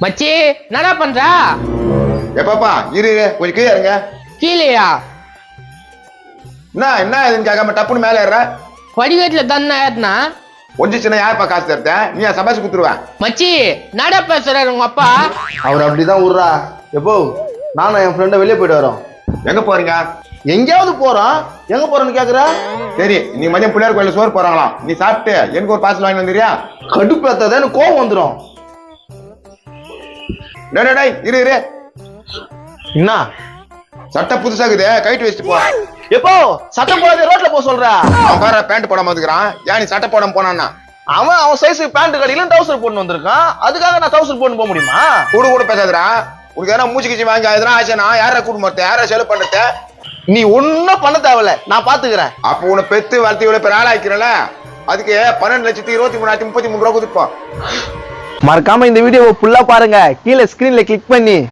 மச்சி என்னடா பண்றா? எப்பப்பா இரு கொஞ்சம் கீழே இருங்க. கீழேயா? என்ன இதுன்னு கேட்காம டப்புன்னு மேலே ஏற. படிக்கட்டுல தானே ஏறினா. கொஞ்சம் சின்ன யாருப்பா காசு தருத்தேன்? நீ சபாஷ் குத்துருவேன். மச்சி என்னடா பேசுறாரு உங்க அப்பா? அவர் அப்படிதான் விட்றா. எப்போ நானும் என் ஃப்ரெண்டை வெளியே போயிட்டு வரோம். எங்க போறீங்க? எங்கேயாவது போறோம். எங்க போறோன்னு கேக்குற? சரி, நீ மதியம் பிள்ளையார் கோயில சோறு போறாங்களாம். நீ சாப்பிட்டு எனக்கு ஒரு பார்சல் வாங்கி வந்துறியா? கடுப்பேத்தாத, எனக்கு கோவம் வந்துடும். டேய் இரு இரு. என்ன சட்டை புதுசாக்குது, கைட்டு வச்சுட்டு போ. எப்போ சட்டை போடாத ரோட்ல போக சொல்ற? அவன் பாரு பேண்ட் போடாம வந்துக்கிறான். ஏன் நீ சட்டை போடாம போனான்னா? அவன் சைஸுக்கு பேண்ட் கடையில டவுசர் போட்டு வந்திருக்கான். அதுக்காக நான் டவுசர் போட்டு போக முடியுமா? கூட பேசாதடா. உனக்கு எதனா மூச்சு கிச்சி வாங்கி எதனா ஆச்சுன்னா யாரை கூட்டு மாட்டேன்? யாரை செலவு பண்ணத? நீ ஒன்னும் பண்ண தேவையில்ல, நான் பாத்துக்கிறேன். அப்போ உன்னை பெத்து வளர்த்தி இவ்வளவு பேர் ஆளாக்கிறல, அதுக்கு 12,23,33 ரூபா கொடுப்போம். மறக்காம இந்த வீடியோவை ஃபுல்லா பாருங்க. கீழே ஸ்கிரீன்ல கிளிக் பண்ணி